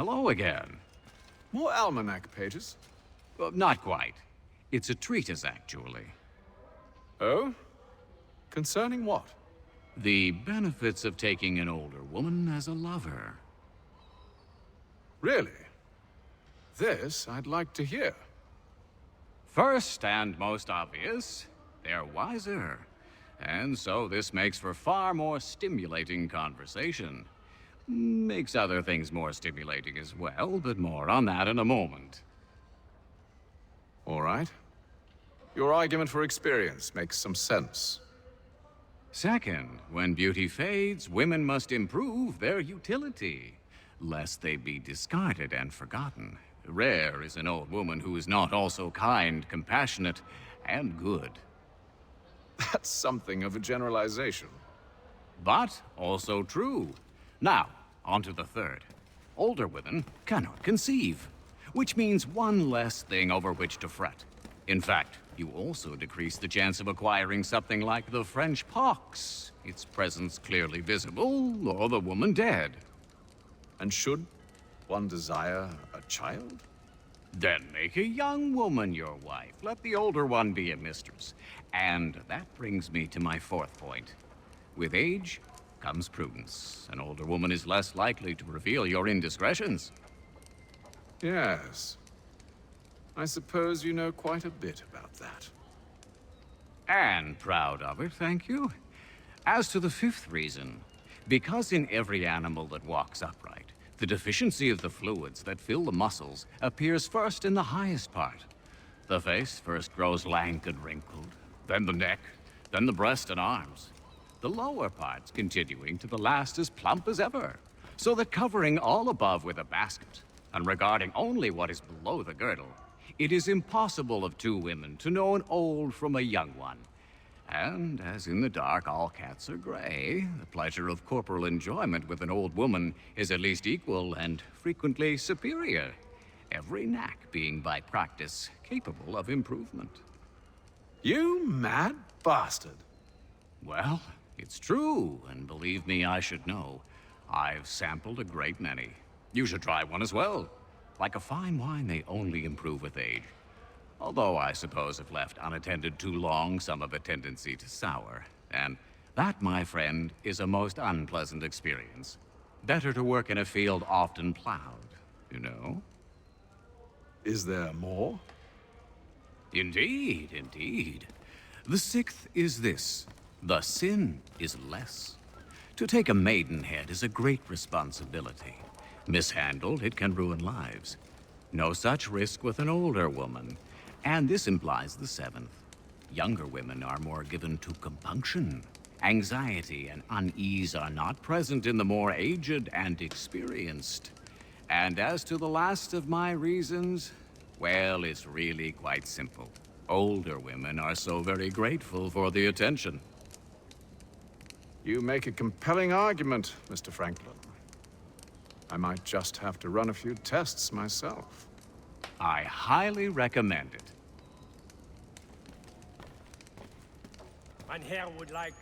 Hello again. More almanac pages? Not quite. It's a treatise, actually. Oh? Concerning what? The benefits of taking an older woman as a lover. Really? This I'd like to hear. First and most obvious, they're wiser. And so this makes for far more stimulating conversation. Makes other things more stimulating as well, but more on that in a moment. All right. Your argument for experience makes some sense. Second, when beauty fades, women must improve their utility, lest they be discarded and forgotten. Rare is an old woman who is not also kind, compassionate, and good. That's something of a generalization. But also true. Now, on to the third. Older women cannot conceive, which means one less thing over which to fret. In fact, you also decrease the chance of acquiring something like the French pox, its presence clearly visible, or the woman dead. And should one desire a child? Then make a young woman your wife. Let the older one be a mistress. And that brings me to my fourth point. With age comes prudence. An older woman is less likely to reveal your indiscretions. Yes. I suppose you know quite a bit about that. And proud of it, thank you. As to the fifth reason, because in every animal that walks upright, the deficiency of the fluids that fill the muscles appears first in the highest part. The face first grows lank and wrinkled, then the neck, then the breast and arms. The lower parts continuing to the last as plump as ever, so that covering all above with a basket, and regarding only what is below the girdle, it is impossible of two women to know an old from a young one. And as in the dark all cats are gray, the pleasure of corporal enjoyment with an old woman is at least equal and frequently superior, every knack being by practice capable of improvement. You mad bastard. Well, it's true, and believe me, I should know. I've sampled a great many. You should try one as well. Like a fine wine, they only improve with age. Although I suppose if left unattended too long, some have a tendency to sour. And that, my friend, is a most unpleasant experience. Better to work in a field often plowed, you know? Is there more? Indeed, indeed. The sixth is this. The sin is less. To take a maidenhead is a great responsibility. Mishandled, it can ruin lives. No such risk with an older woman. And this implies the seventh. Younger women are more given to compunction. Anxiety and unease are not present in the more aged and experienced. And as to the last of my reasons, well, it's really quite simple. Older women are so very grateful for the attention. You make a compelling argument, Mr. Franklin. I might just have to run a few tests myself. I highly recommend it. Mein Herr would like...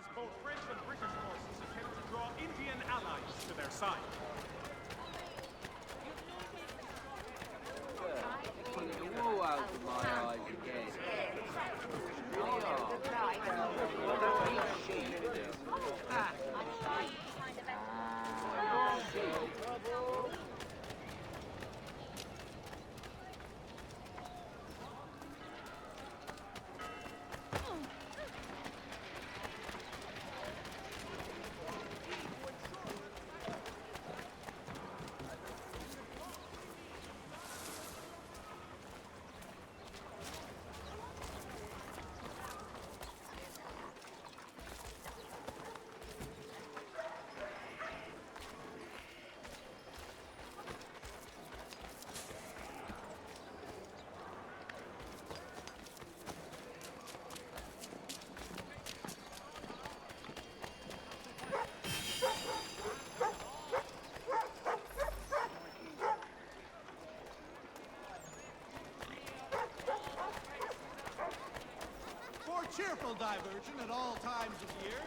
as both French and British forces attempt to draw Indian allies to their side. Pulling the wool out of my eyes again. Cheerful diversion at all times of year.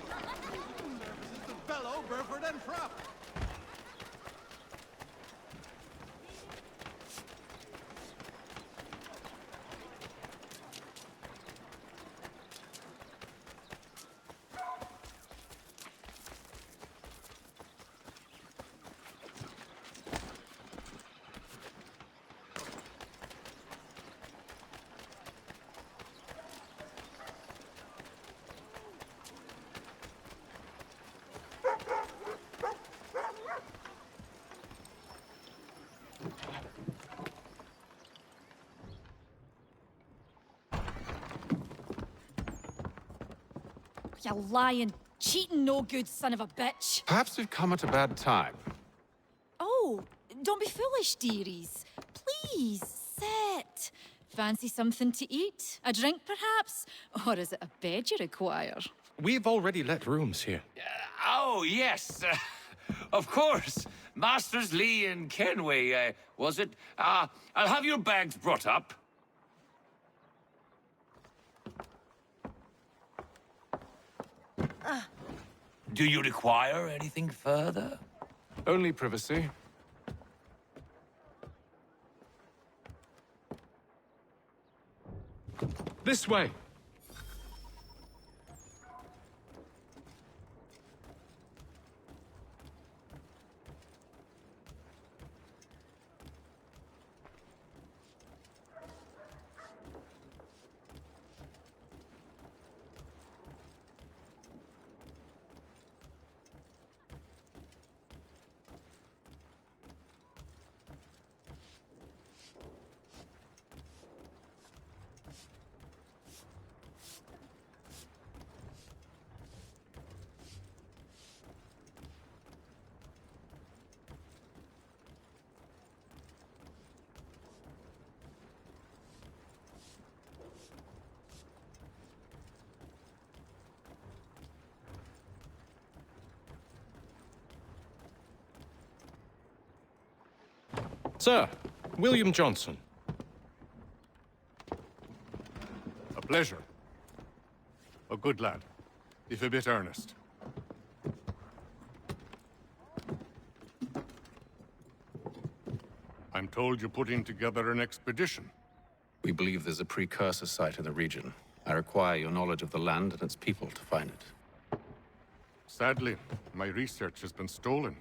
Services to Bellow, Burford, and Frupp. You lying, cheating, no good son of a bitch. Perhaps we've come at a bad time. Oh, don't be foolish, dearies. Please, sit. Fancy something to eat? A drink, perhaps? Or is it a bed you require? We've already let rooms here. Oh, yes. Of course. Masters Lee and Kenway, was it? I'll have your bags brought up. Do you require anything further? Only privacy. This way! Sir, William Johnson. A pleasure. A good lad, if a bit earnest. I'm told you're putting together an expedition. We believe there's a precursor site in the region. I require your knowledge of the land and its people to find it. Sadly, my research has been stolen.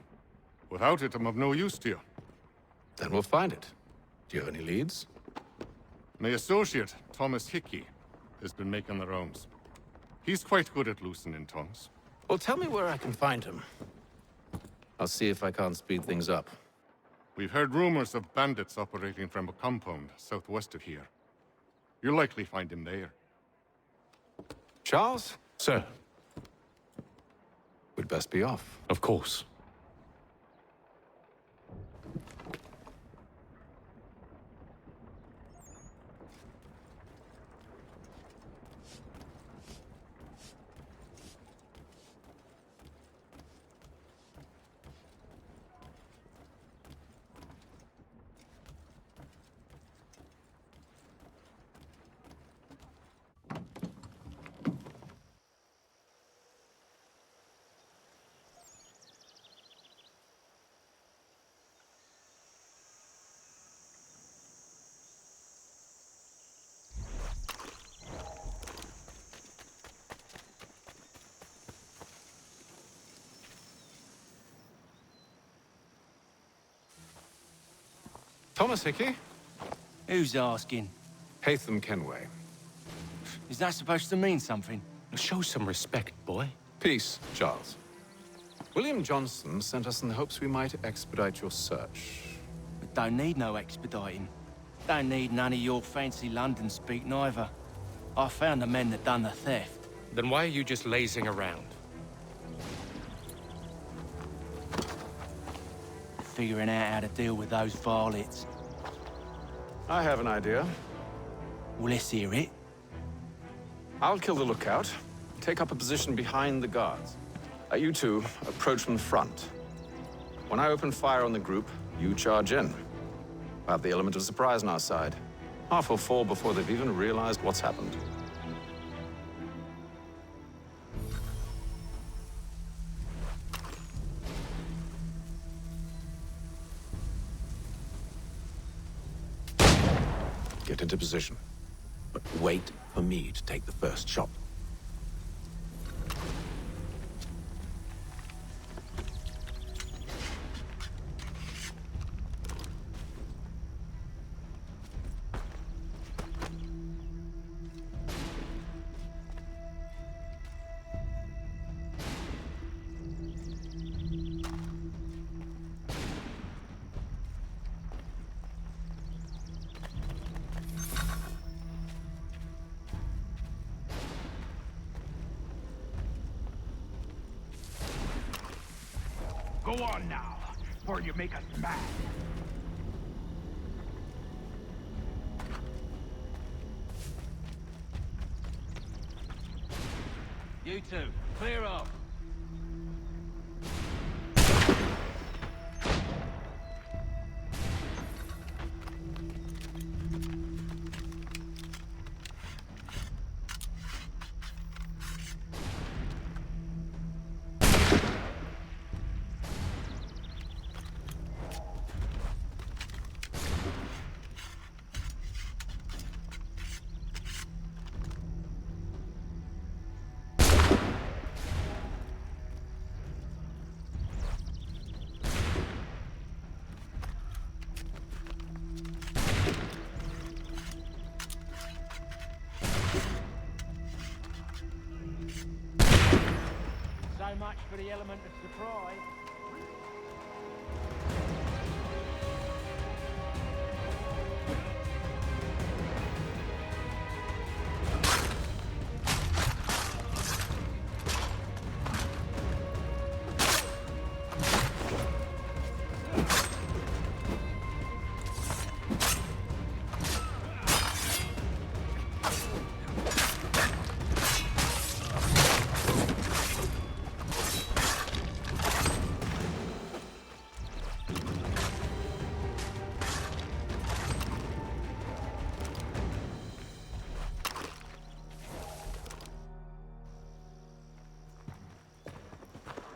Without it, I'm of no use to you. Then we'll find it. Do you have any leads? My associate, Thomas Hickey, has been making the rounds. He's quite good at loosening tongues. Well, tell me where I can find him. I'll see if I can't speed things up. We've heard rumors of bandits operating from a compound southwest of here. You'll likely find him there. Charles? Sir, We'd best be off. of course. Thomas Hickey? Who's asking? Haytham Kenway. Is that supposed to mean something? Show some respect, boy. Peace, Charles. William Johnson sent us in the hopes we might expedite your search. We don't need no expediting. Don't need none of your fancy London speak neither. I found the men that done the theft. Then why are you just lazing around? Figuring out how to deal with those varlets. I have an idea. Well, let's hear it. I'll kill the lookout, take up a position behind the guards. You two approach from the front. When I open fire on the group, you charge in. We'll have the element of surprise on our side. Half will fall before they've even realized what's happened. Get into position, but wait for me to take the first shot. Go on now, or you make us mad. You two, clear off. So much for the element of surprise.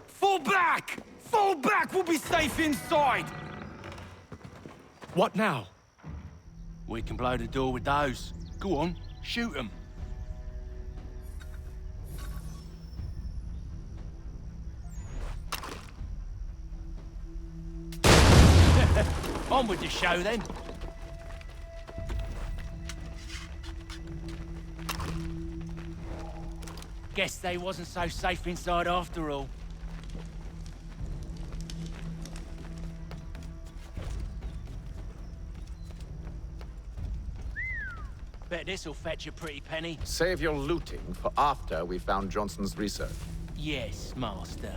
Fall back! Fall back! We'll be safe inside! What now? We can blow the door with those. Go on, shoot them. On with the show then. Guess they wasn't so safe inside after all. Bet this'll fetch a pretty penny. Save your looting for after we found Johnson's research. Yes, master.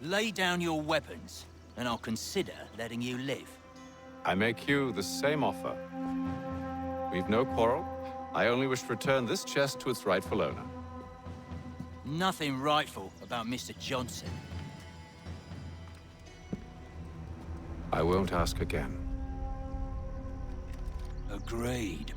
Lay down your weapons, and I'll consider letting you live. I make you the same offer. We've no quarrel. I only wish to return this chest to its rightful owner. Nothing rightful about Mr. Johnson. I won't ask again. Agreed.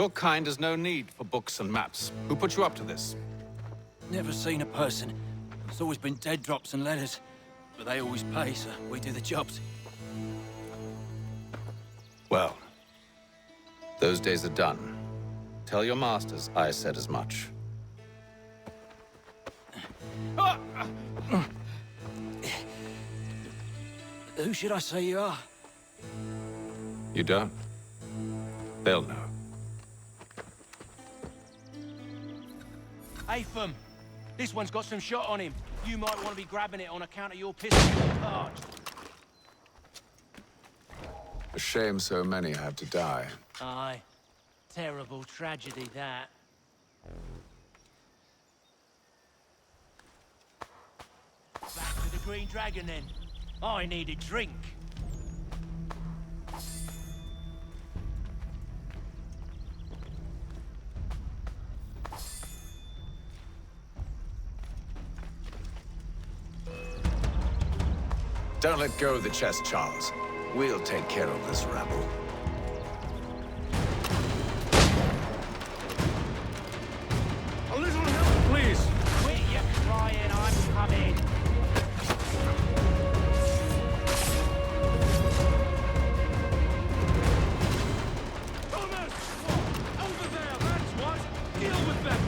Your kind has no need for books and maps. Who put you up to this? Never seen a person. It's always been dead drops and letters. But they always pay, so we do the jobs. Well, those days are done. Tell your masters I said as much. Who should I say you are? You don't? They'll know. Atham, this one's got some shot on him. You might want to be grabbing it on account of your pistol charged. A shame so many had to die. Aye. Terrible tragedy, that. Back to the Green Dragon, then. I need a drink. Don't let go of the chest, Charles. We'll take care of this rabble. A little help, please! Quit your crying, I'm coming. Thomas! Over there, that's what! Deal with them!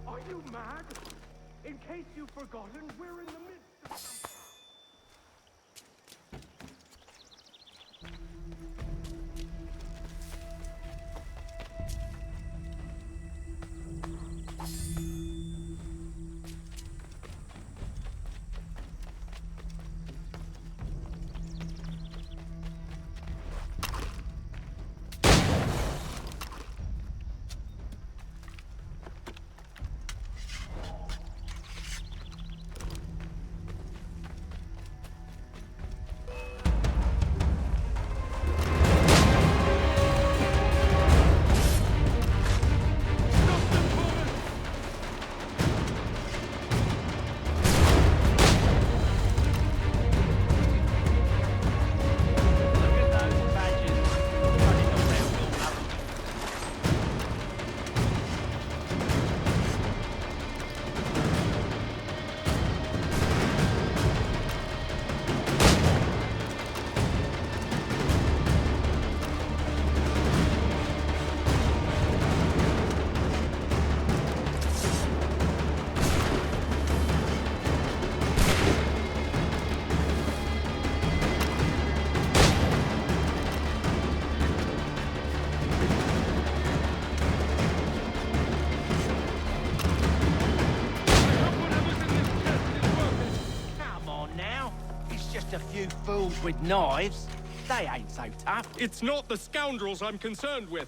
Are you mad? In case you've forgotten, we're in the midst of something. A few fools with knives. They ain't so tough. It's not the scoundrels I'm concerned with.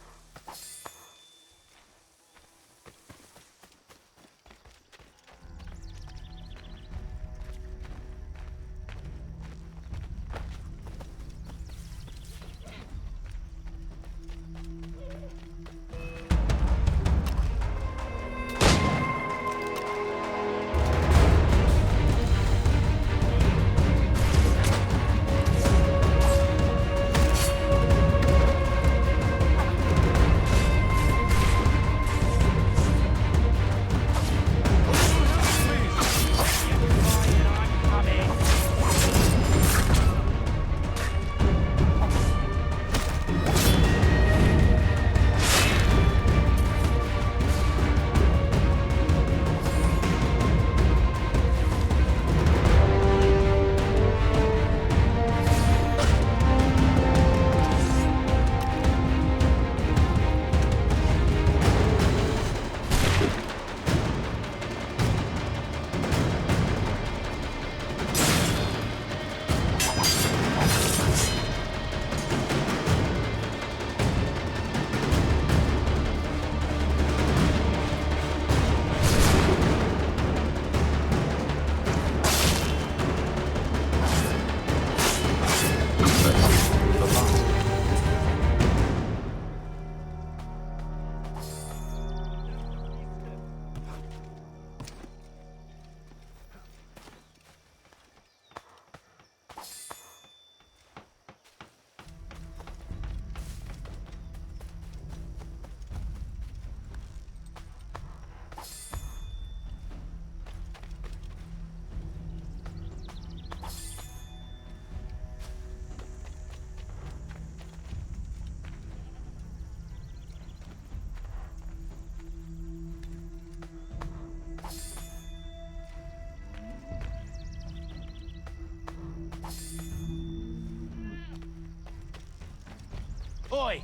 Oi!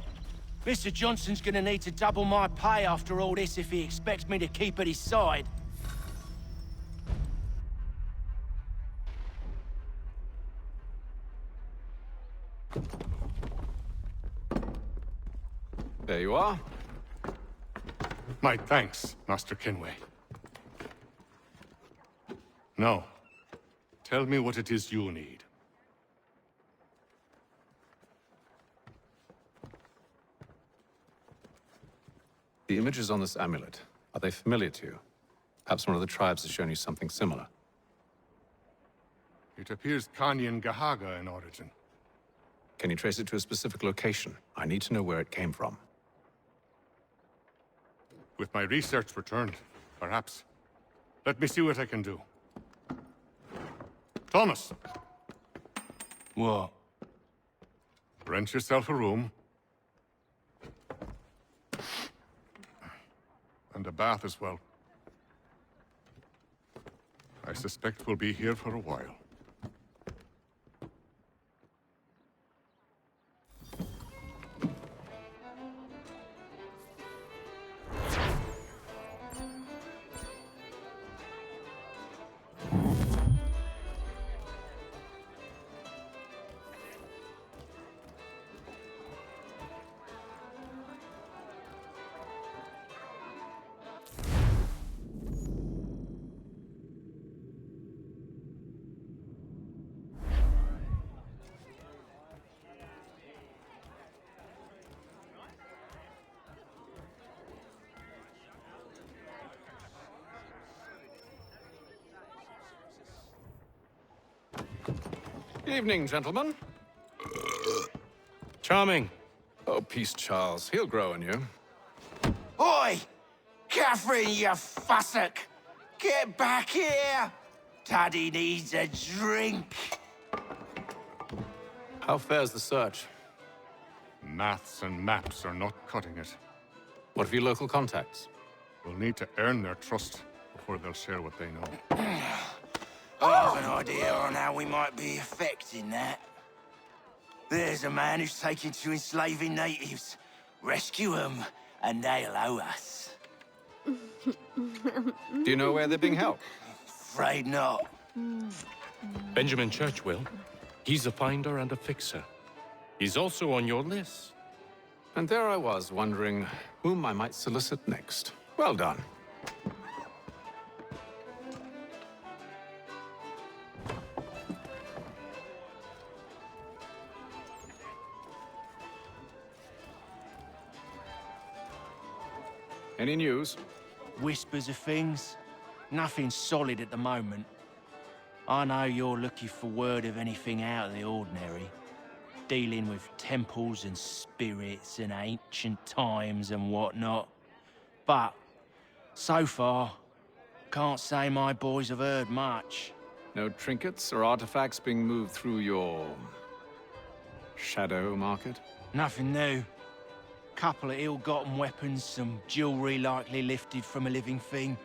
Mr. Johnson's gonna need to double my pay after all this if he expects me to keep at his side. There you are. My thanks, Master Kenway. Now, tell me what it is you need. The images on this amulet, are they familiar to you? Perhaps one of the tribes has shown you something similar. It appears Kanyan Gahaga in origin. Can you trace it to a specific location? I need to know where it came from. With my research returned, perhaps. Let me see what I can do. Thomas! What? Rent yourself a room. And a bath as well. I suspect we'll be here for a while. Evening, gentlemen. Charming. Oh, peace, Charles. He'll grow on you. Oi! Catherine, you fussock! Get back here! Daddy needs a drink. How fares the search? Maths and maps are not cutting it. What of your local contacts? We'll need to earn their trust before they'll share what they know. I have an idea on how we might be affecting that. There's a man who's taken to enslaving natives. Rescue them, and they'll owe us. Do you know where they're being held? Afraid not. Benjamin Church will. He's a finder and a fixer. He's also on your list. And there I was, wondering whom I might solicit next. Well done. Any news? Whispers of things. Nothing solid at the moment. I know you're looking for word of anything out of the ordinary. Dealing with temples and spirits and ancient times and whatnot. But, so far, can't say my boys have heard much. No trinkets or artifacts being moved through your... shadow market? Nothing new. Couple of ill-gotten weapons, some jewelry likely lifted from a living thing.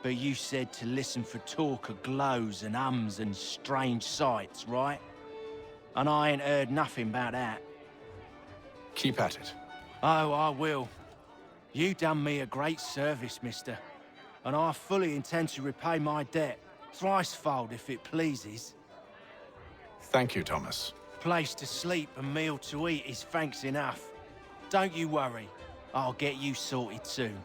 But you said to listen for talk of glows and ums and strange sights, right? And I ain't heard nothing about that. Keep at it. Oh, I will. You done me a great service, mister. And I fully intend to repay my debt. Thricefold, if it pleases. Thank you, Thomas. Place to sleep and meal to eat is thanks enough. Don't you worry. I'll get you sorted soon.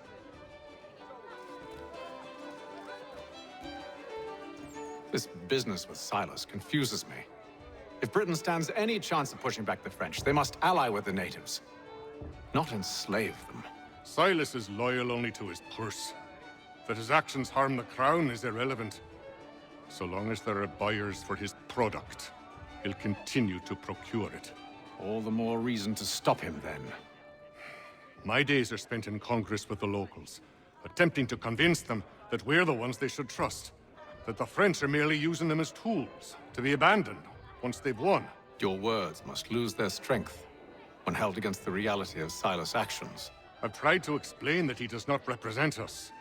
This business with Silas confuses me. If Britain stands any chance of pushing back the French, they must ally with the natives, not enslave them. Silas is loyal only to his purse. That his actions harm the crown is irrelevant. So long as there are buyers for his product, he'll continue to procure it. All the more reason to stop him, then. My days are spent in Congress with the locals, attempting to convince them that we're the ones they should trust. That the French are merely using them as tools, to be abandoned once they've won. Your words must lose their strength when held against the reality of Silas' actions. I've tried to explain that he does not represent us.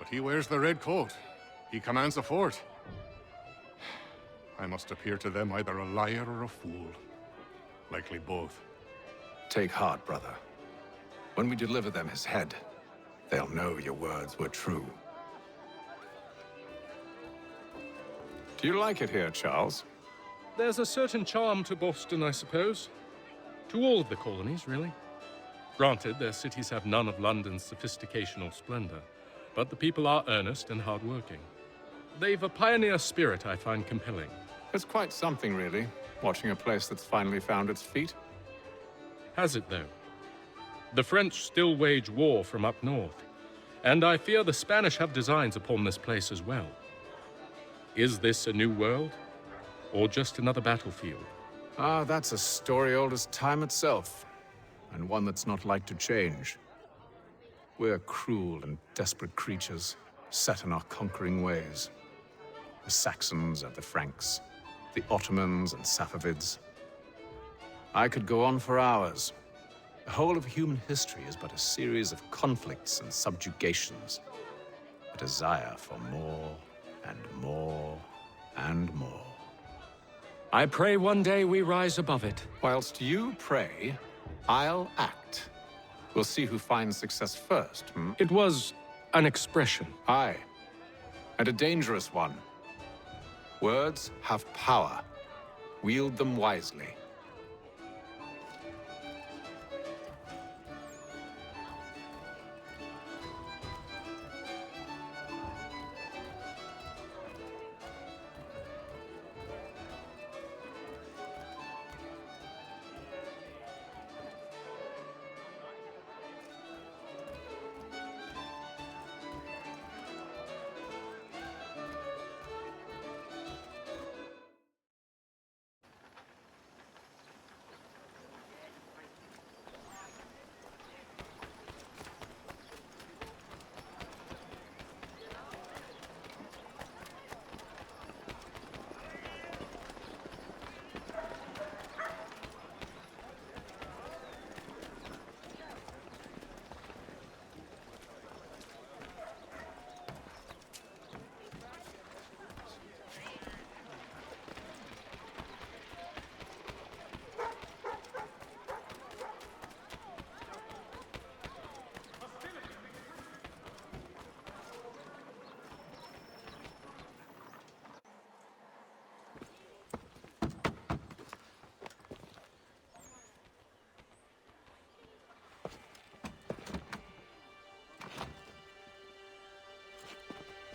But he wears the red coat. He commands a fort. I must appear to them either a liar or a fool. Likely both. Take heart, brother. When we deliver them his head, they'll know your words were true. Do you like it here, Charles? There's a certain charm to Boston, I suppose. To all of the colonies, really. Granted, their cities have none of London's sophistication or splendor, but the people are earnest and hardworking. They've a pioneer spirit I find compelling. It's quite something, really, watching a place that's finally found its feet. Has it, though? The French still wage war from up north, and I fear the Spanish have designs upon this place as well. Is this a new world, or just another battlefield? Ah, that's a story old as time itself, and one that's not like to change. We're cruel and desperate creatures, set in our conquering ways. The Saxons and the Franks, the Ottomans and Safavids. I could go on for hours. The whole of human history is but a series of conflicts and subjugations, a desire for more and more and more. I pray one day we rise above it. Whilst you pray, I'll act. We'll see who finds success first, hmm? It was an expression. Aye, and a dangerous one. Words have power. Wield them wisely.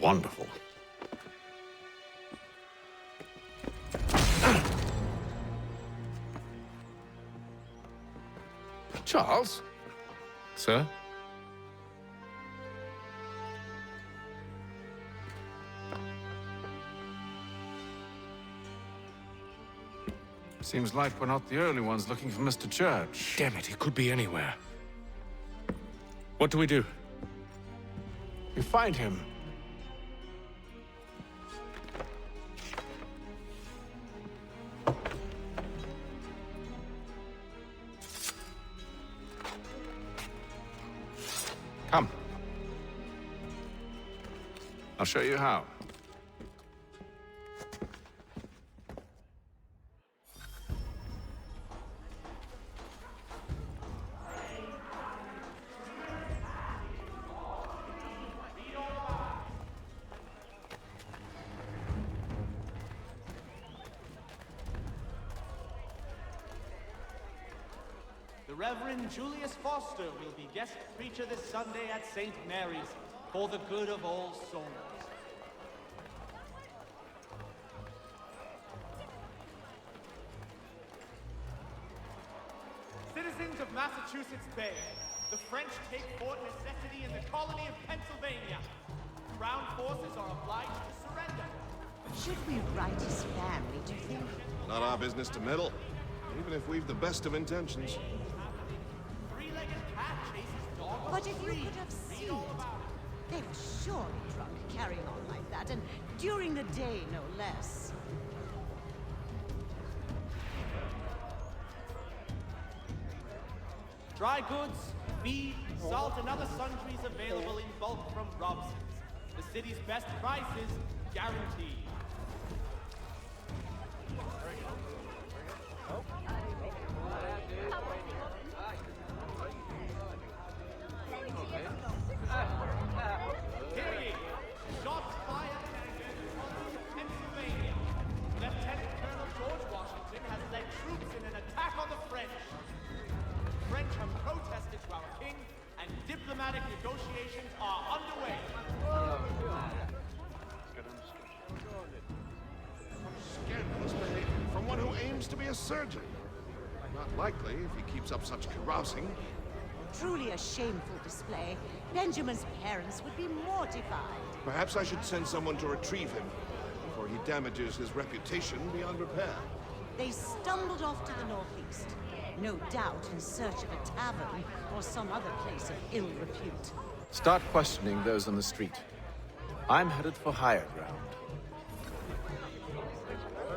Wonderful. Charles? Sir? Seems like we're not the only ones looking for Mr. Church. Damn it, he could be anywhere. What do we do? We find him. Come. I'll show you how. The Reverend Julius Foster will be guest preacher this Sunday at St. Mary's for the good of all souls. Citizens of Massachusetts Bay, the French take Fort Necessity in the colony of Pennsylvania. Crown forces are obliged to surrender. Should we write his family, do you think? Not our business to meddle, even if we've the best of intentions. But if you could have seen it, they were surely drunk carrying on like that, and during the day, no less. Dry goods, feed, salt, and other sundries available in bulk from Robson's. The city's best prices guaranteed. seems to be a surgeon. Not likely if he keeps up such carousing. Truly a shameful display. Benjamin's parents would be mortified. Perhaps I should send someone to retrieve him before he damages his reputation beyond repair. They stumbled off to the northeast. No doubt in search of a tavern or some other place of ill repute. Start questioning those on the street. I'm headed for higher ground.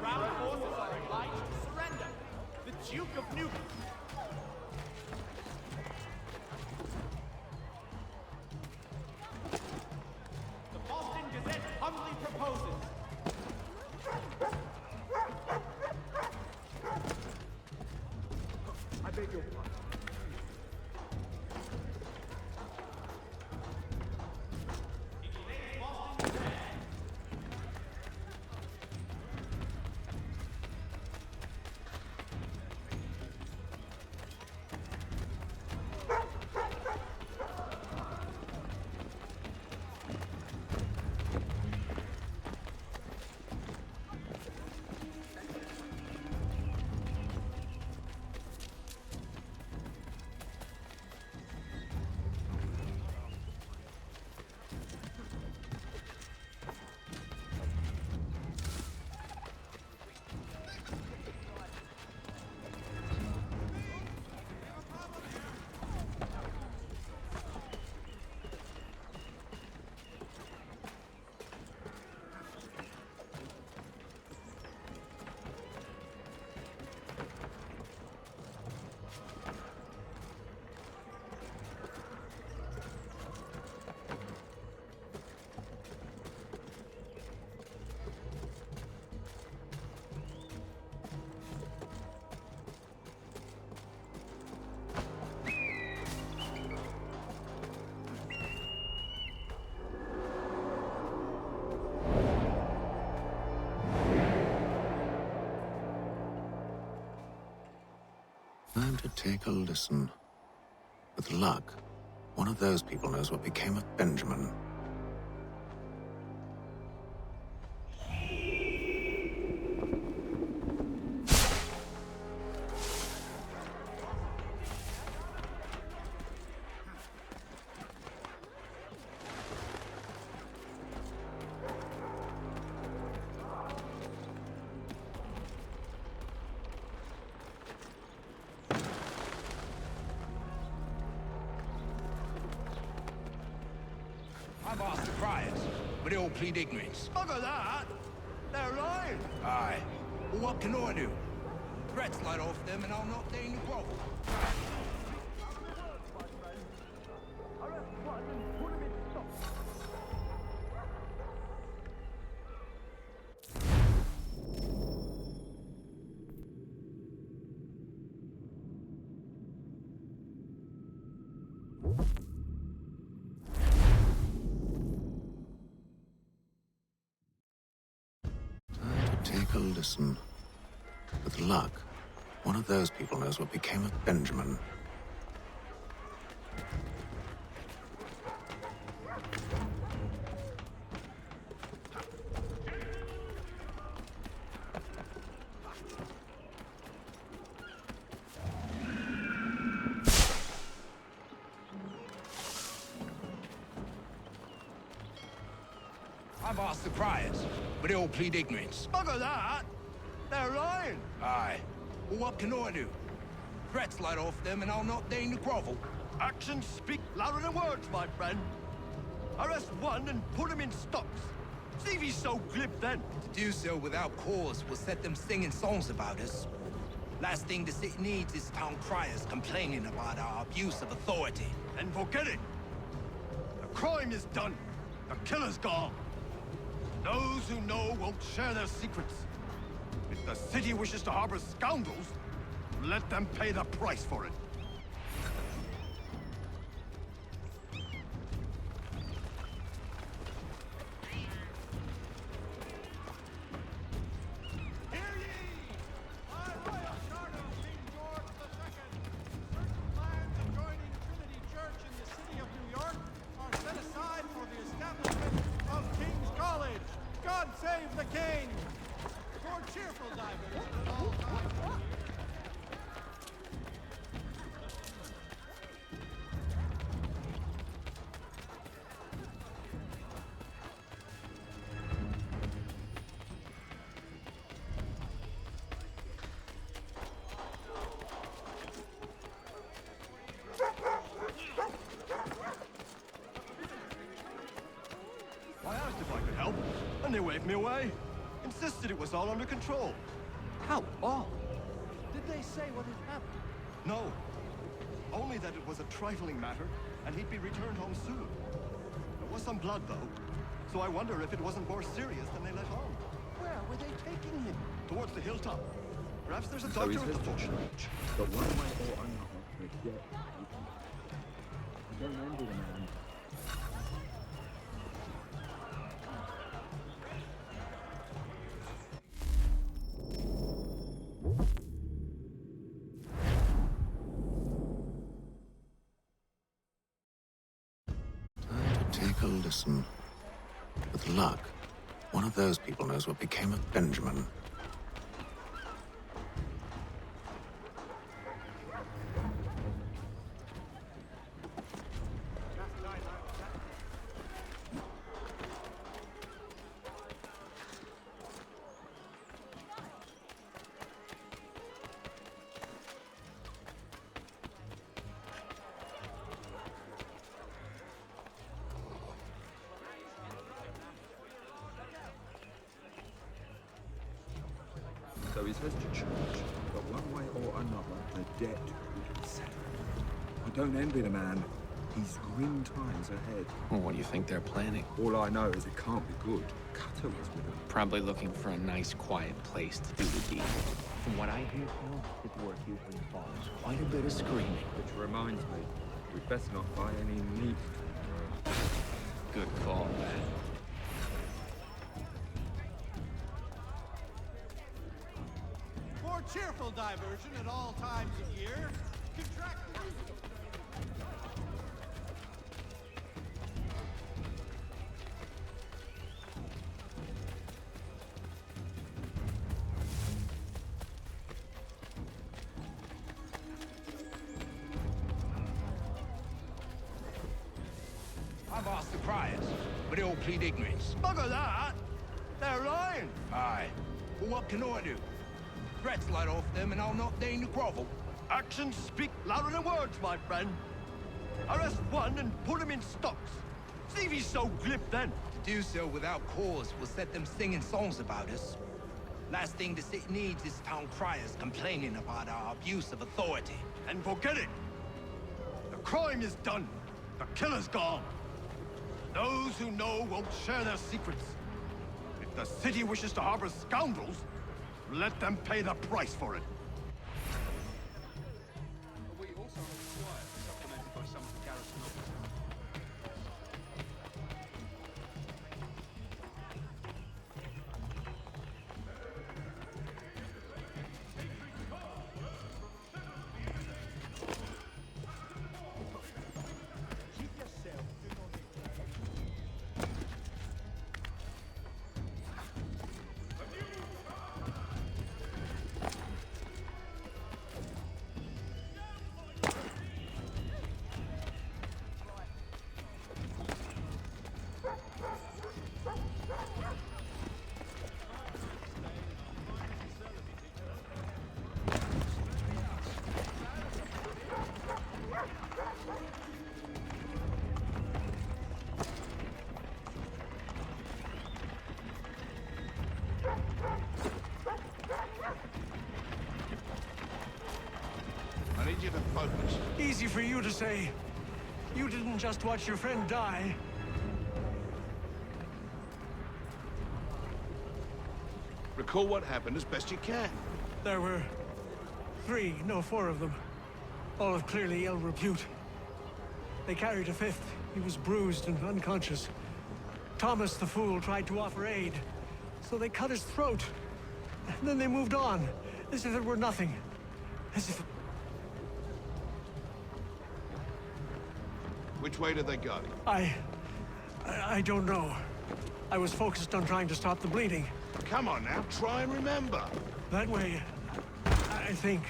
Crown forces are obliged to surrender. The Duke of Newton. The Boston Gazette humbly proposes. I beg your pardon. Time to take a listen. With luck, one of those people knows what became of Benjamin. I've asked the criers, but they all plead ignorance. Bugger that! They're lying! Aye. Well, what can I do? Threats light off them and I'll not deign to grovel. Take a listen. With luck, one of those people knows what became of Benjamin. I've asked the criers, but they all plead ignorance. Bugger that! They're lying! Aye. Well, what can I do? Threats light off them and I'll not deign to grovel. Actions speak louder than words, my friend. Arrest one and put him in stocks. See if he's so glib then. To do so without cause will set them singing songs about us. Last thing the city needs is town criers complaining about our abuse of authority. And forget it. The crime is done. The killer's gone. Those who know won't share their secrets. If the city wishes to harbor scoundrels, let them pay the price for it. More cheerful divers at all times. I asked if I could help, and they waved me away. Insisted it was all under control. How odd. Did they say what had happened? No. Only that it was a trifling matter, and he'd be returned home soon. There was some blood, though, so I wonder if it wasn't more serious than they let on. Where were they taking him? Towards the hilltop. Perhaps there's a So doctor he's at the just a fort. church, but one way or another, we're dead. I don't envy the man. Time to take a listen. With luck, one of those people knows what became of Benjamin. So he says to church, but one way or another, the debt will be settled. I don't envy the man. He's grim times ahead. Well, what do you think they're planning? All I know is it can't be good. Cutter was with him. Probably looking for a nice, quiet place to do the deed. From what I hear, Phil, his work usually involves quite a bit of screaming. Which reminds me, we'd best not buy any meat tomorrow. Good call, man. For cheerful diversion at all times of year, contract the music. I've asked the criers, but they all plead ignorance. Bugger that! They're lying! Aye. Well, what can I do? Threats light off them and I'll not deign to grovel. Actions speak louder than words, my friend. Arrest one and put him in stocks. See if he's so glib then. To do so without cause will set them singing songs about us. Last thing the city needs is town criers complaining about our abuse of authority. And forget it. The crime is done. The killer's gone. Those who know won't share their secrets. If the city wishes to harbor scoundrels, let them pay the price for it. We also have a squire, supplemented by some of the garrison officers. I need you to focus. Easy for you to say. You didn't just watch your friend die. Recall what happened as best you can. There were four of them. All of clearly ill repute. They carried a fifth. He was bruised and unconscious. Thomas the fool tried to offer aid, so they cut his throat. And then they moved on, as if it were nothing. As if... Which way did they go? I don't know. I was focused on trying to stop the bleeding. Come on now, try and remember. That way, I think.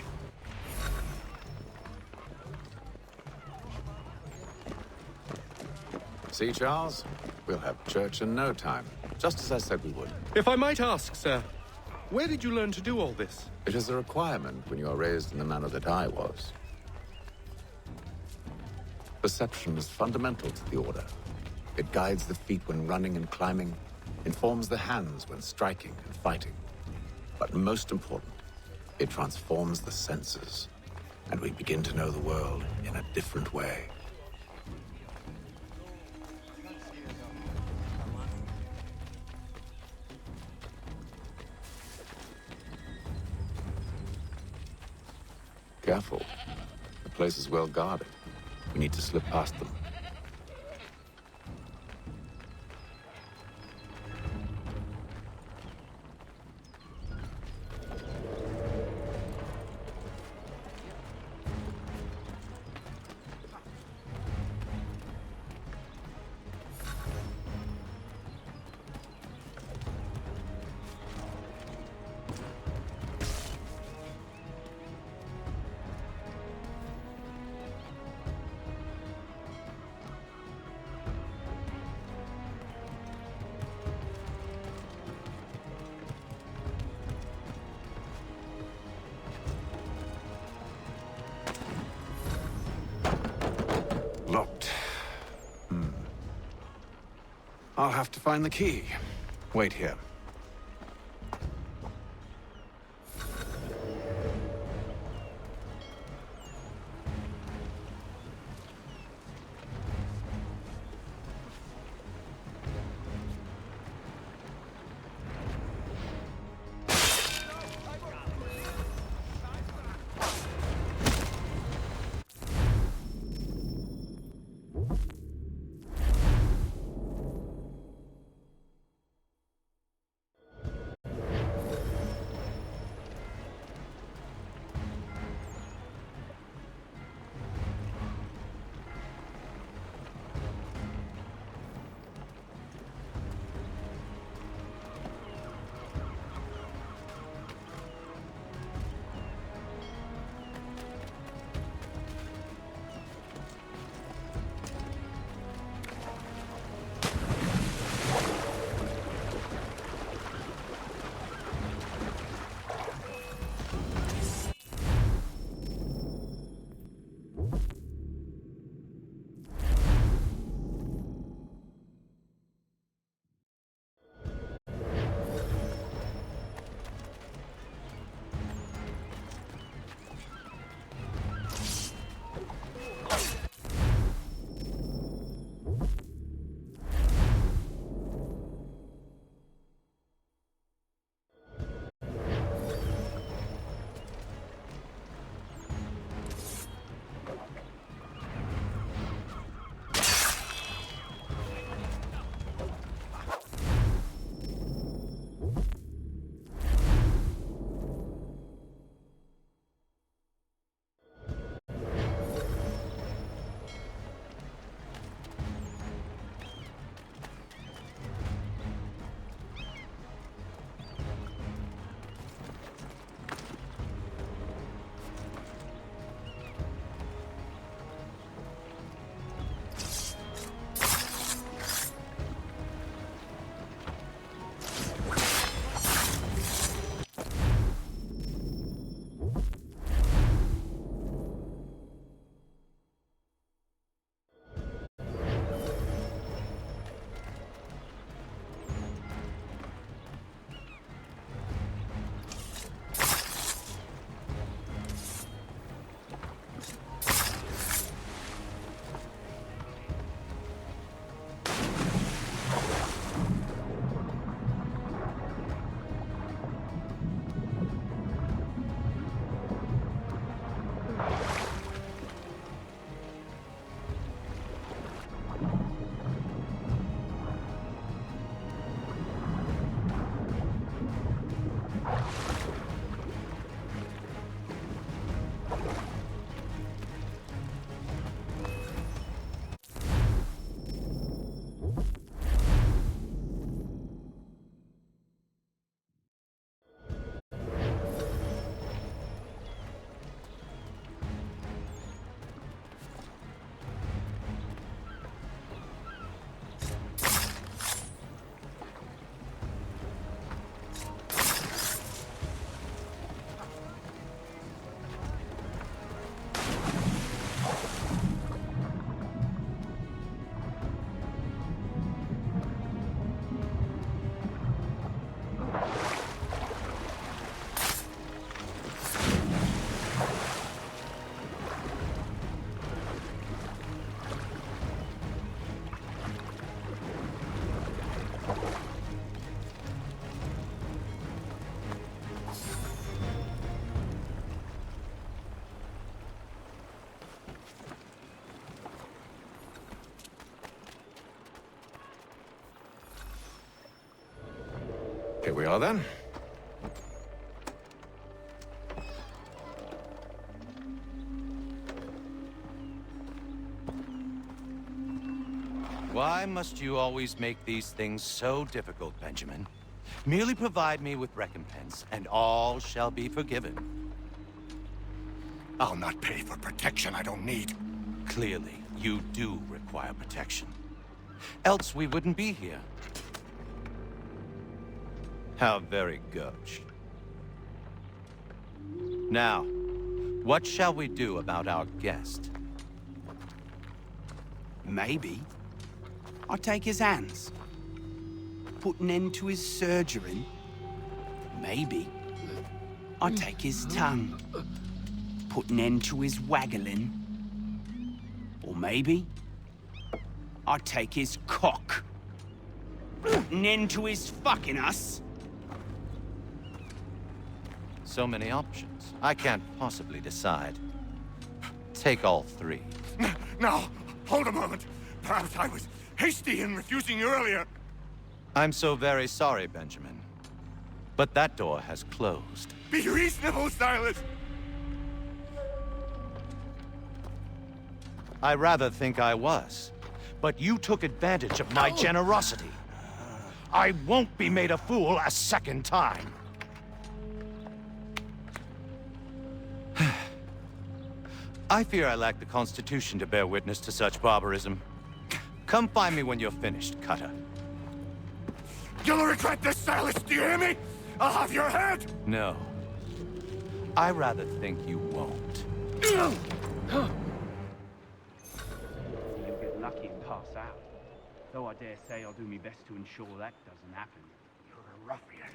See, Charles? We'll have church in no time, just as I said we would. If I might ask, sir, where did you learn to do all this? It is a requirement when you are raised in the manner that I was. Perception is fundamental to the Order. It guides the feet when running and climbing, informs the hands when striking and fighting. But most important, it transforms the senses, and we begin to know the world in a different way. Careful. The place is well guarded. We need to slip past them. Locked. I'll have to find the key. Wait here. Here we are then. Why must you always make these things so difficult, Benjamin? Merely provide me with recompense, and all shall be forgiven. I'll not pay for protection I don't need. Clearly, you do require protection. Else we wouldn't be here. How very gauche. Now, what shall we do about our guest? Maybe I'll take his hands. Put an end to his surgery. Maybe I'll take his tongue. Put an end to his waggling. Or maybe I'll take his cock. Put an end to his fucking us. So many options. I can't possibly decide. Take all three. No, hold a moment. Perhaps I was hasty in refusing you earlier. I'm so very sorry, Benjamin. But that door has closed. Be reasonable, Silas! I rather think I was. But you took advantage of my generosity. I won't be made a fool a second time. I fear I lack the constitution to bear witness to such barbarism. Come find me when you're finished, Cutter. You'll regret this, Silas, do you hear me? I'll have your head! No. I rather think you won't. You'll get lucky and pass out. Though I dare say I'll do my best to ensure that doesn't happen. You're a ruffian.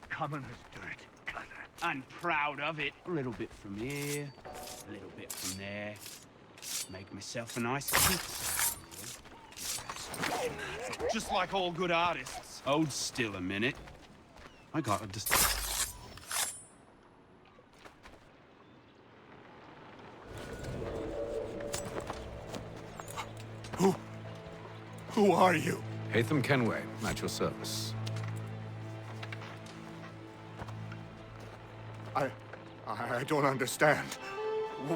Common as dirt, Cutter. And proud of it. A little bit from here, a little bit from there. Make myself a nice pizza. Just like all good artists. Hold still a minute. I gotta just... Who are you? Hatham Kenway, at your service. I don't understand.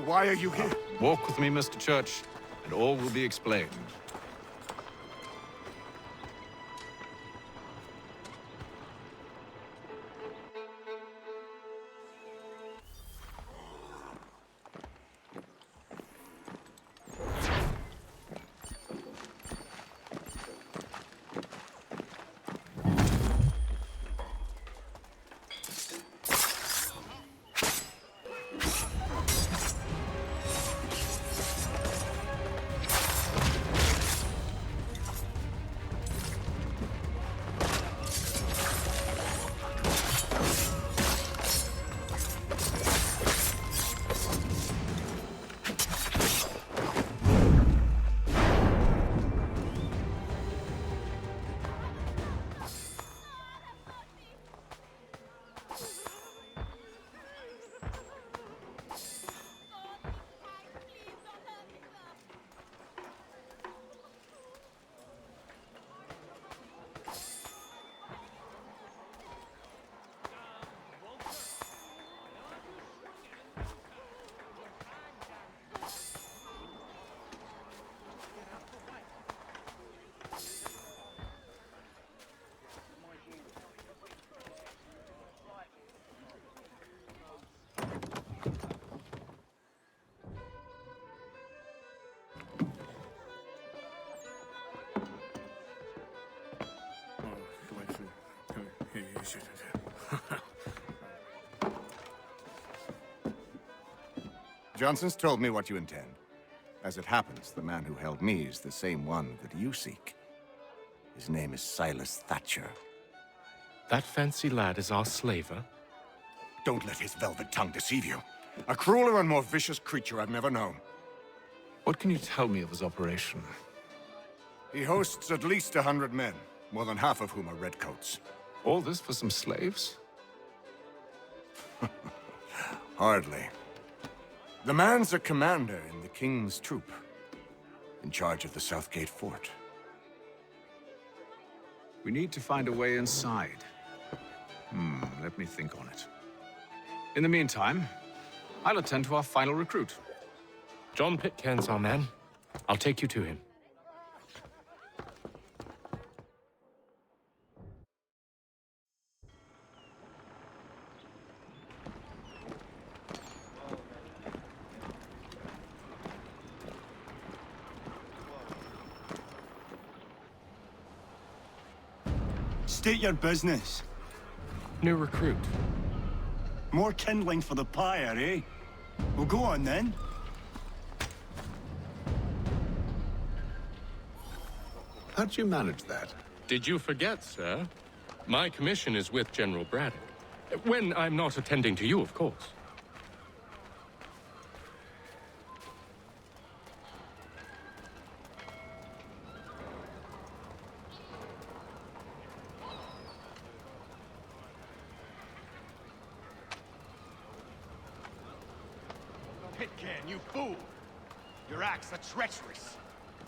Why are you here? Walk with me, Mr. Church, and all will be explained. Johnson's told me what you intend. As it happens, the man who held me is the same one that you seek. His name is Silas Thatcher. That fancy lad is our slaver? Don't let his velvet tongue deceive you. A crueler and more vicious creature I've never known. What can you tell me of his operation? He hosts at least 100 men, more than half of whom are redcoats. All this for some slaves? Hardly. The man's a commander in the King's troop, in charge of the Southgate Fort. We need to find a way inside. Let me think on it. In the meantime, I'll attend to our final recruit. John Pitcairn's our man. I'll take you to him. State your business. New recruit. More kindling for the pyre, eh? Well, go on then. How'd you manage that? Did you forget, sir? My commission is with General Braddock. When I'm not attending to you, of course. Pitcairn, you fool! Your acts are treacherous.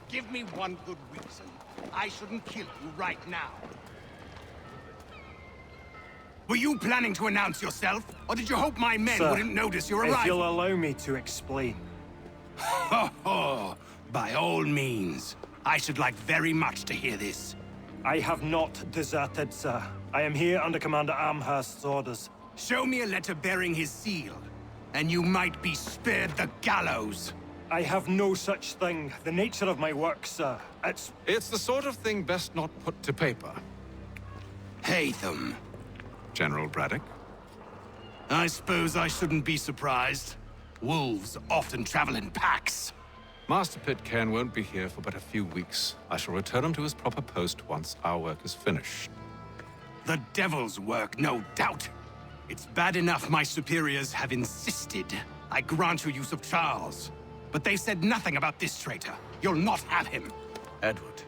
Give me one good reason I shouldn't kill you right now. Were you planning to announce yourself, or did you hope my men wouldn't notice your arrival? If you'll allow me to explain. Ho ho! By all means. I should like very much to hear this. I have not deserted, sir. I am here under Commander Amherst's orders. Show me a letter bearing his seal, and you might be spared the gallows. I have no such thing. The nature of my work, sir, It's the sort of thing best not put to paper. Haytham. General Braddock? I suppose I shouldn't be surprised. Wolves often travel in packs. Master Pitcairn won't be here for but a few weeks. I shall return him to his proper post once our work is finished. The devil's work, no doubt. It's bad enough my superiors have insisted I grant you use of Charles. But they said nothing about this traitor. You'll not have him. Edward,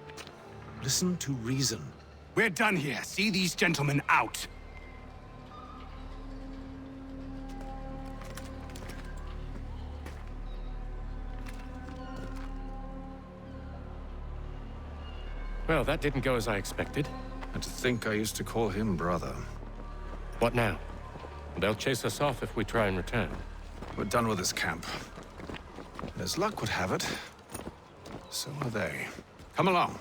listen to reason. We're done here. See these gentlemen out. Well, that didn't go as I expected. And to think I used to call him brother. What now? They'll chase us off if we try and return. We're done with this camp. And as luck would have it, so are they. Come along.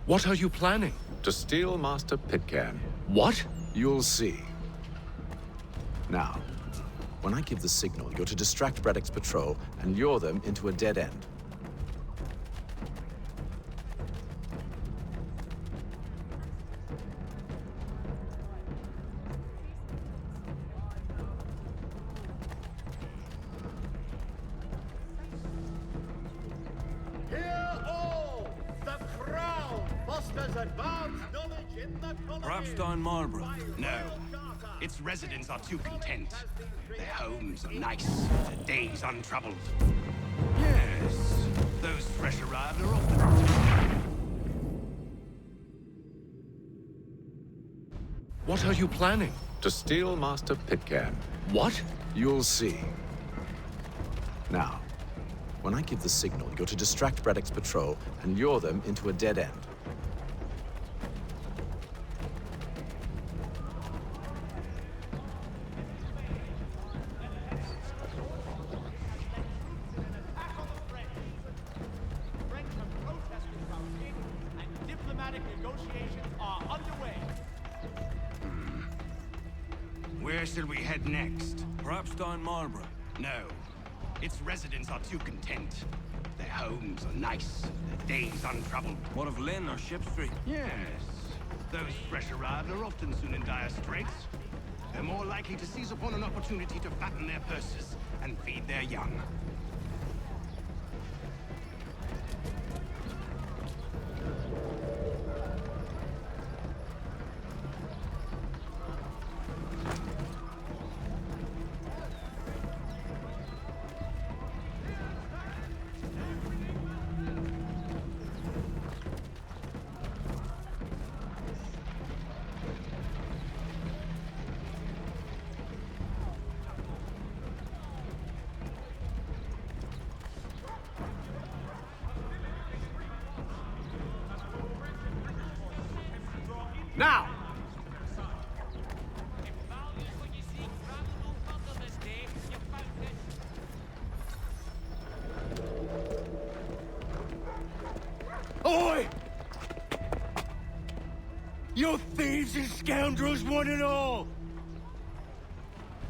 What are you planning? To steal Master Pitcairn. What? You'll see. Now, when I give the signal, you're to distract Braddock's patrol and lure them into a dead end. Perhaps down Marlborough? No. Its residents are too content. Their homes are nice, their days untroubled. Yes, those fresh arrived are often... What are you planning? To steal Master Pitcairn. What? You'll see. Now, when I give the signal, you're to distract Braddock's patrol and lure them into a dead end. Where should we head next? Perhaps down Marlborough? No. Its residents are too content. Their homes are nice, their days untroubled. What of Lynn or Ship Street? Yes. Those fresh arrived are often soon in dire straits. They're more likely to seize upon an opportunity to fatten their purses and feed their young. Now, You thieves and scoundrels, one and all!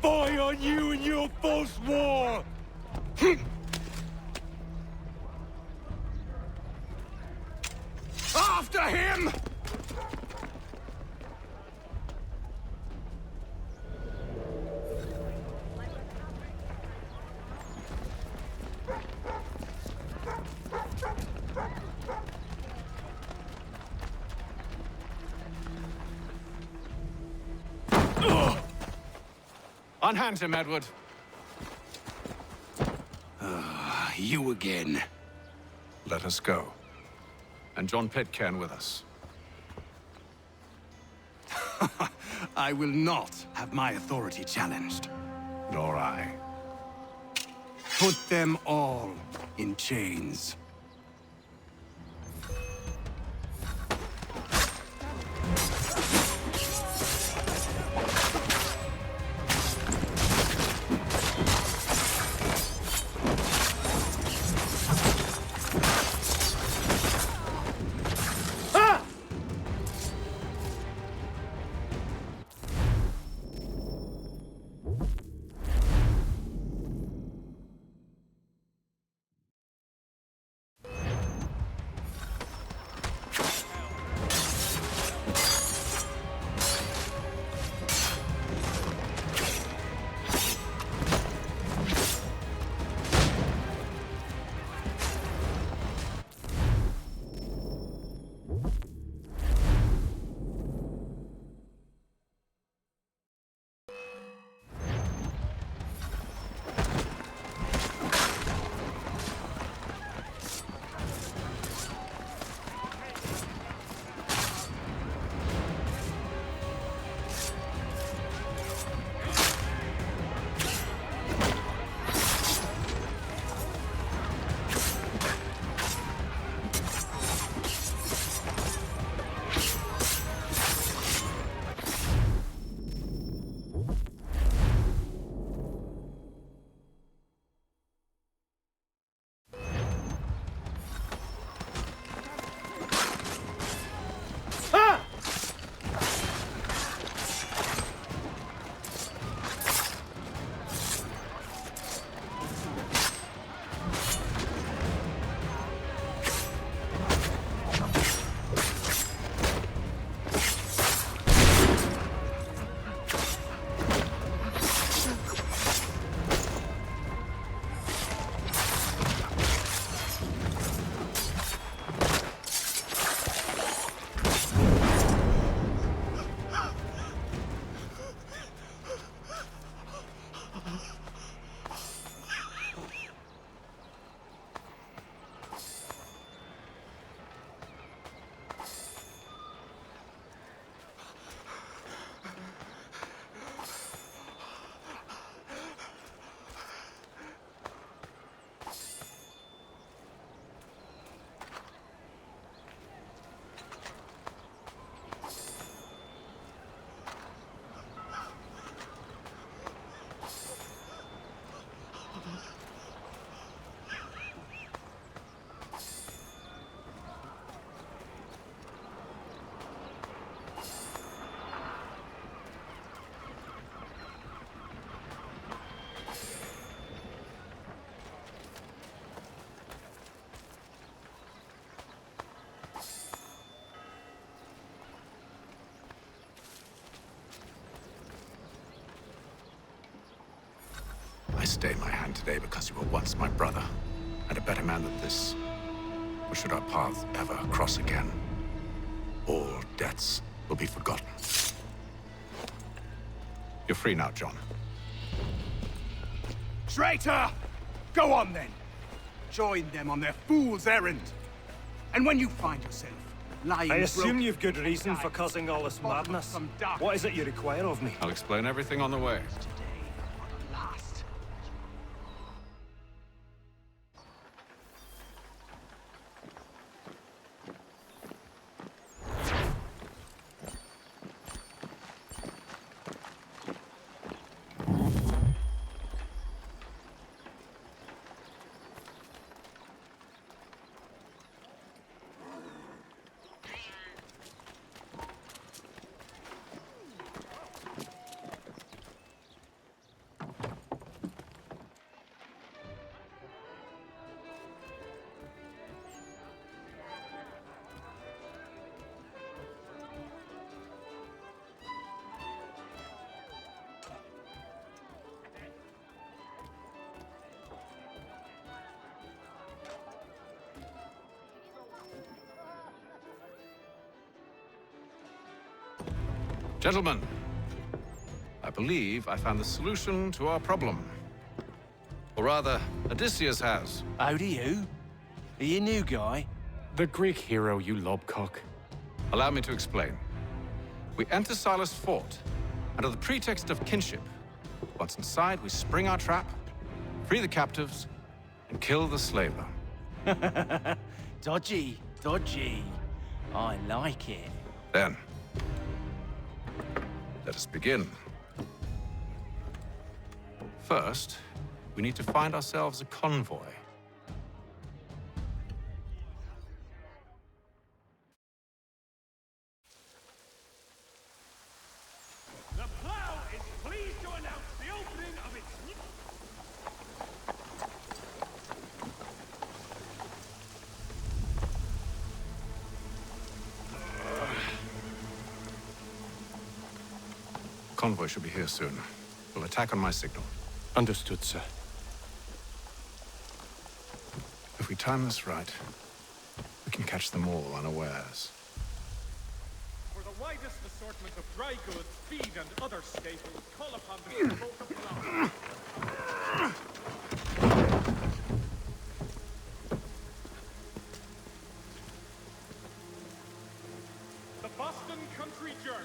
Fie on you and your false war! After him! Unhand him, Edward. You again. Let us go. And John Pitcairn with us. I will not have my authority challenged. Nor I. Put them all in chains. I stay my hand today because you were once my brother, and a better man than this. Or should our paths ever cross again, all debts will be forgotten. You're free now, John. Traitor! Go on then. Join them on their fool's errand. And when you find yourself lying I assume broken, you've good reason for causing all this madness. What is it you require of me? I'll explain everything on the way. Gentlemen, I believe I found the solution to our problem. Or rather, Odysseus has. How do you? Are you new guy? The Greek hero, you lobcock. Allow me to explain. We enter Silas' fort, under the pretext of kinship. Once inside, we spring our trap, free the captives, and kill the slaver. Dodgy, dodgy. I like it. Then, let us begin. First, we need to find ourselves a convoy. The Plough is pleased to announce the opening of its new... Convoy should be here soon. We'll attack on my signal. Understood, sir. If we time this right, we can catch them all unawares. For the widest assortment of dry goods, feed, and other staples, call upon the folk of Plough. The Boston Country Journal.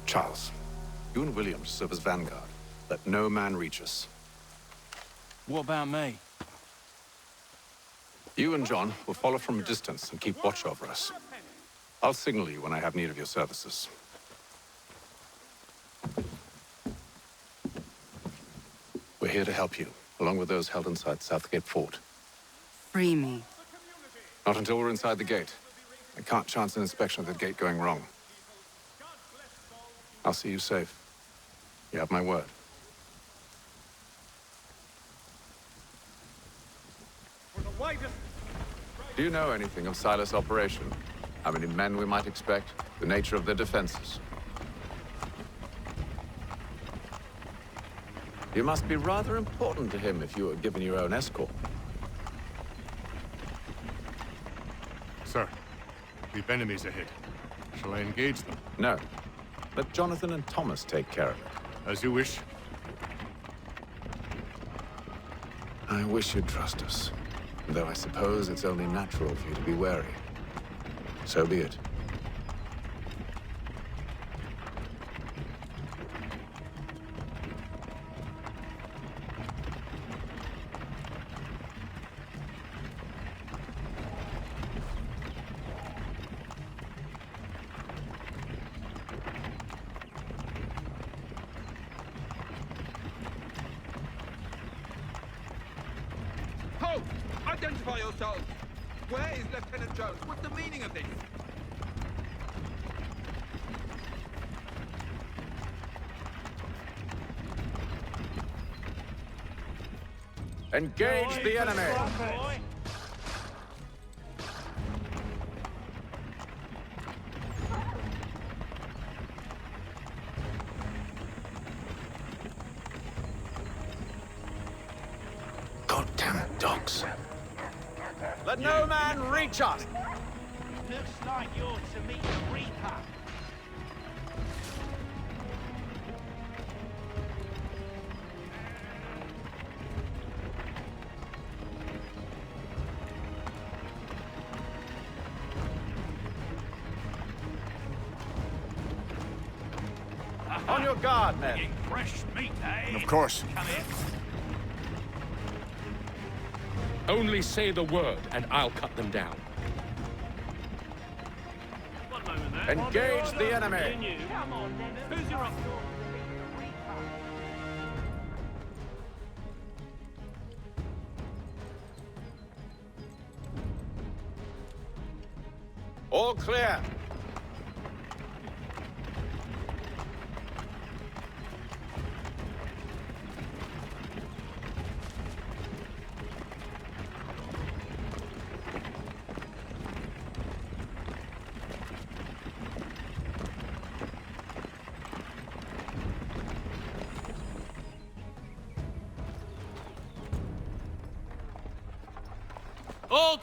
Charles, you and Williams serve as vanguard. Let no man reach us. What about me? You and John will follow from a distance and keep watch over us. I'll signal you when I have need of your services. We're here to help you, along with those held inside Southgate Fort. Free me. Not until we're inside the gate. I can't chance an inspection of the gate going wrong. I'll see you safe. You have my word. Do you know anything of Silas' operation? How many men we might expect? The nature of their defenses? You must be rather important to him if you were given your own escort. Sir, we've enemies ahead. Shall I engage them? No. Let Jonathan and Thomas take care of it. As you wish. I wish you'd trust us. Though I suppose it's only natural for you to be wary. So be it. Halt! Identify yourselves! Where is Lieutenant Jones? What's the meaning of this? Engage the enemy! Goddamn dogs. Let no man reach us! Looks like you're to meet the Reaper. On your guard, men. Fresh meat, eh? Of course. Come here. Only say the word, and I'll cut them down. Engage the enemy! Come on, then. Who's your up? All clear. Hold!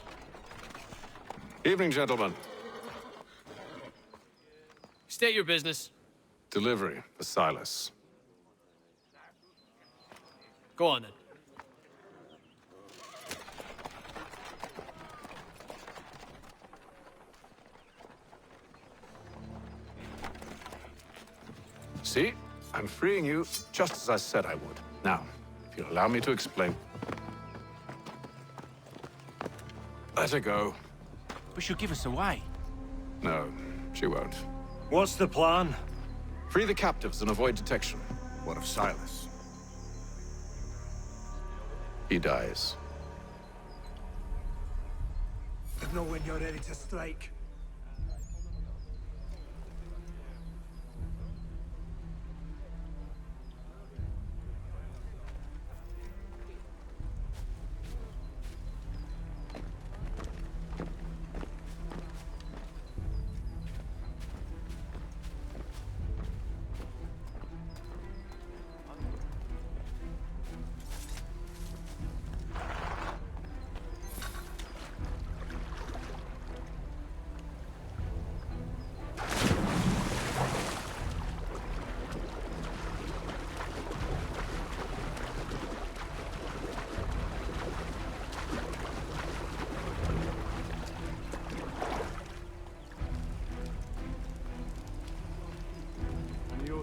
Evening, gentlemen. State your business. Delivery for Silas. Go on, then. See? I'm freeing you just as I said I would. Now, if you'll allow me to explain. Let her go. But she'll give us away. No, she won't. What's the plan? Free the captives and avoid detection. What of Silas? He dies. I know when you're ready to strike.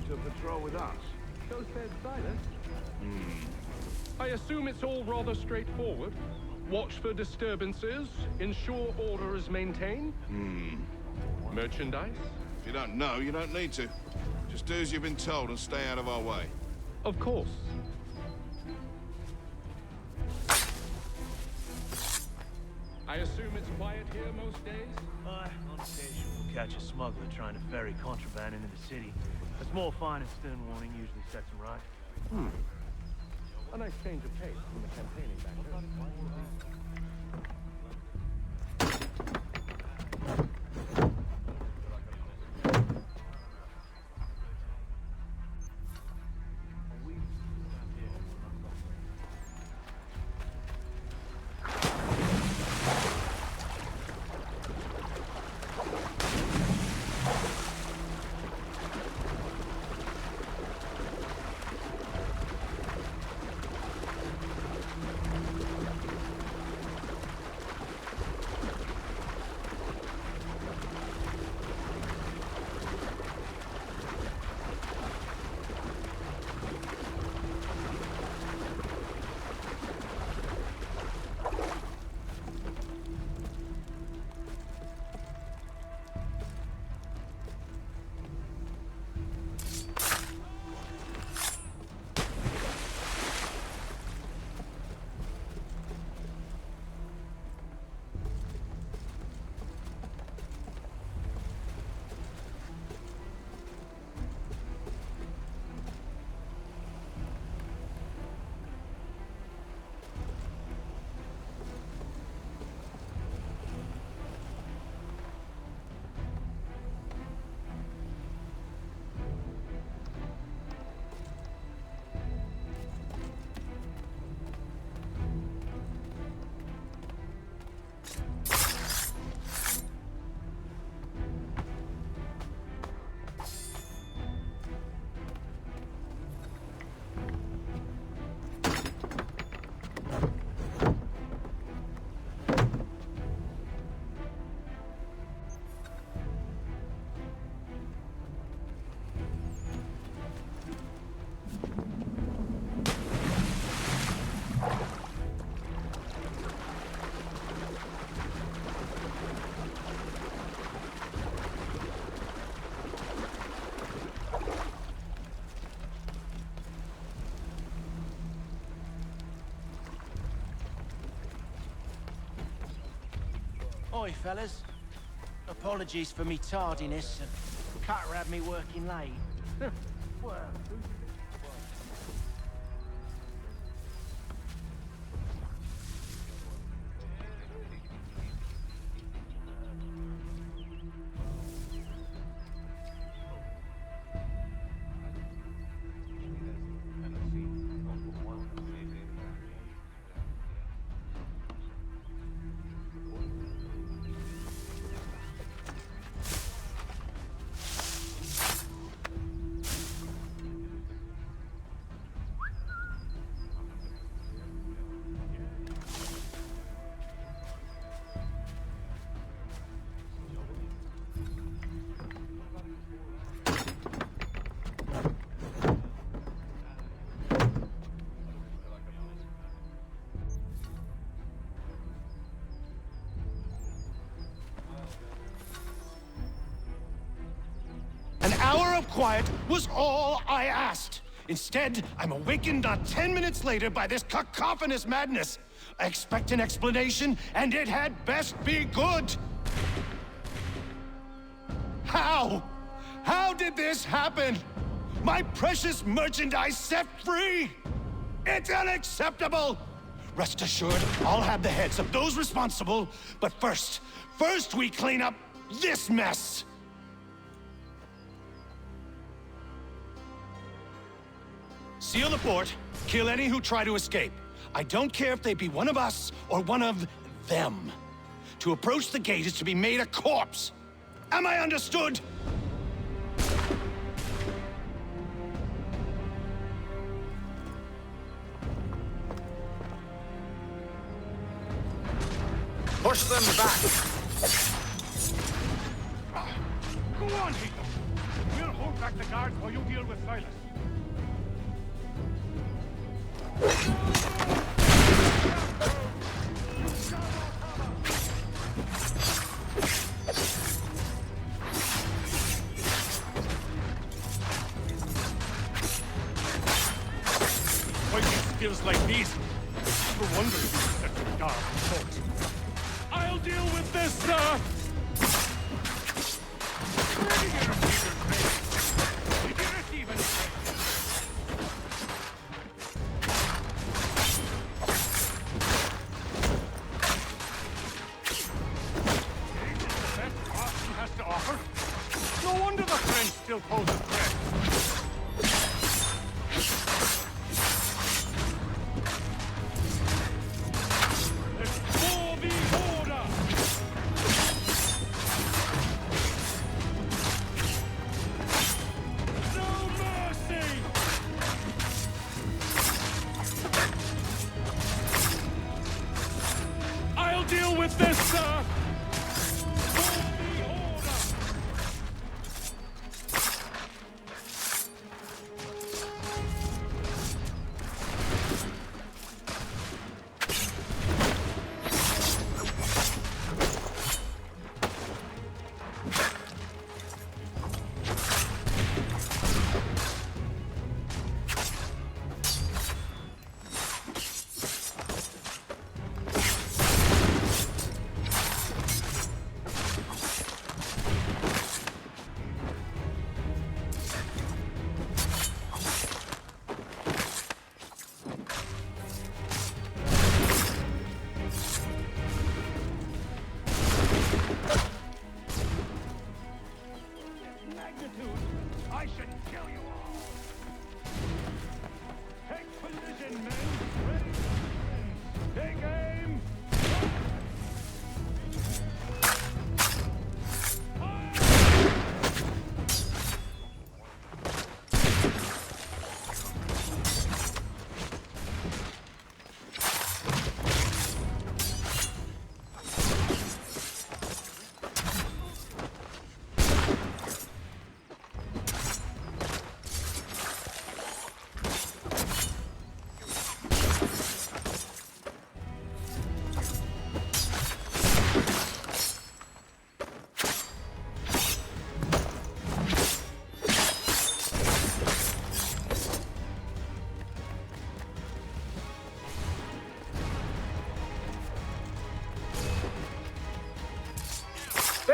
To patrol with us. So said Silas. I assume it's all rather straightforward. Watch for disturbances, ensure order is maintained. Merchandise? If you don't know, you don't need to. Just do as you've been told and stay out of our way. Of course. I assume it's quiet here most days? On occasion, we'll catch a smuggler trying to ferry contraband into the city. A small fine and stern warning usually sets him right. A nice change of pace from the campaigning back then. Ahoy, fellas. Apologies for me tardiness. Cutter had me working late. Well, An hour of quiet was all I asked. Instead, I'm awakened not 10 minutes later by this cacophonous madness. I expect an explanation, and it had best be good. How? How did this happen? My precious merchandise set free? It's unacceptable! Rest assured, I'll have the heads of those responsible, but first we clean up this mess! Seal the fort, kill any who try to escape. I don't care if they be one of us or one of them. To approach the gate is to be made a corpse. Am I understood? Push them back! Go on, Heath. We'll hold back the guards while you deal with Silas. Fighting skills like these. No wonder you set the guard on foot. I'll deal with this, sir! Where did you receive your training? Did you receive any training? To offer? No wonder the French still pose a threat. It's for the order! No mercy! I'll deal with this, sir!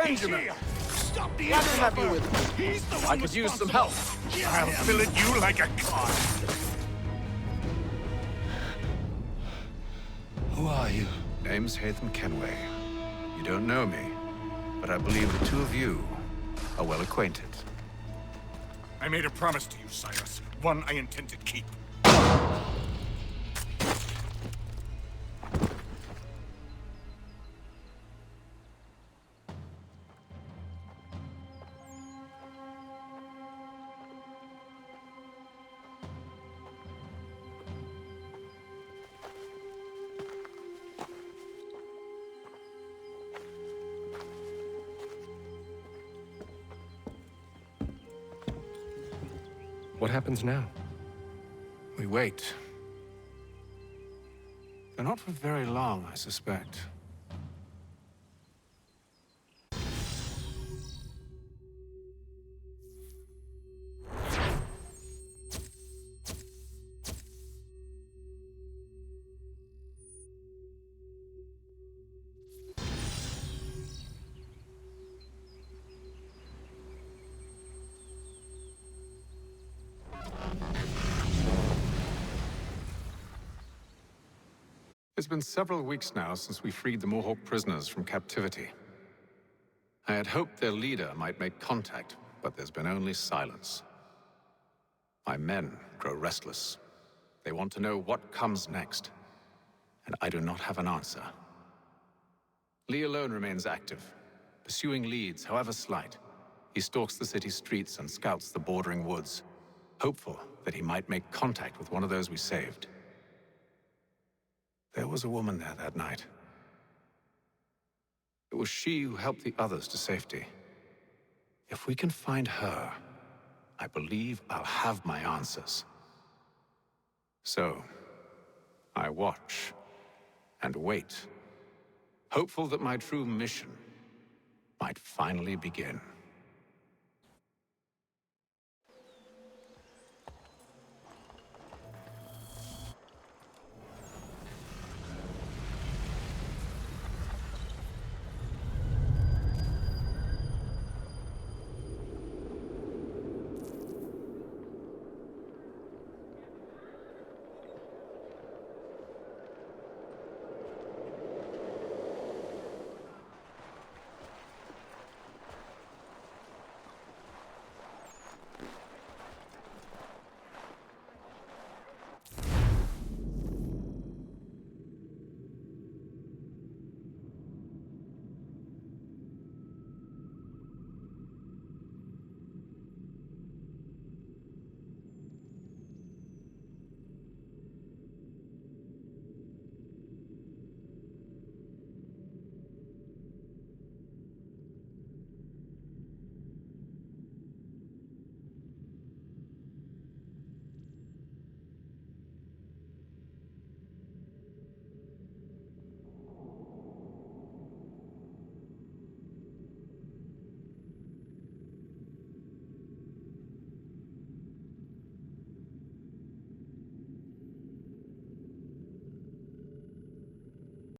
Benjamin! Stop the Glad to have you interloper! with me. He's the one I could use some help. I'll fillet you like a cod. Who are you? Name's Hatham Kenway. You don't know me, but I believe the two of you are well acquainted. I made a promise to you, Silas. One I intend to keep. What happens now? We wait. But not for very long, I suspect. It's been several weeks now since we freed the Mohawk prisoners from captivity. I had hoped their leader might make contact, but there's been only silence. My men grow restless. They want to know what comes next, and I do not have an answer. Lee alone remains active, pursuing leads, however slight. He stalks the city streets and scouts the bordering woods, hopeful that he might make contact with one of those we saved. There was a woman there that night. It was she who helped the others to safety. If we can find her, I believe I'll have my answers. So, I watch and wait, hopeful that my true mission might finally begin.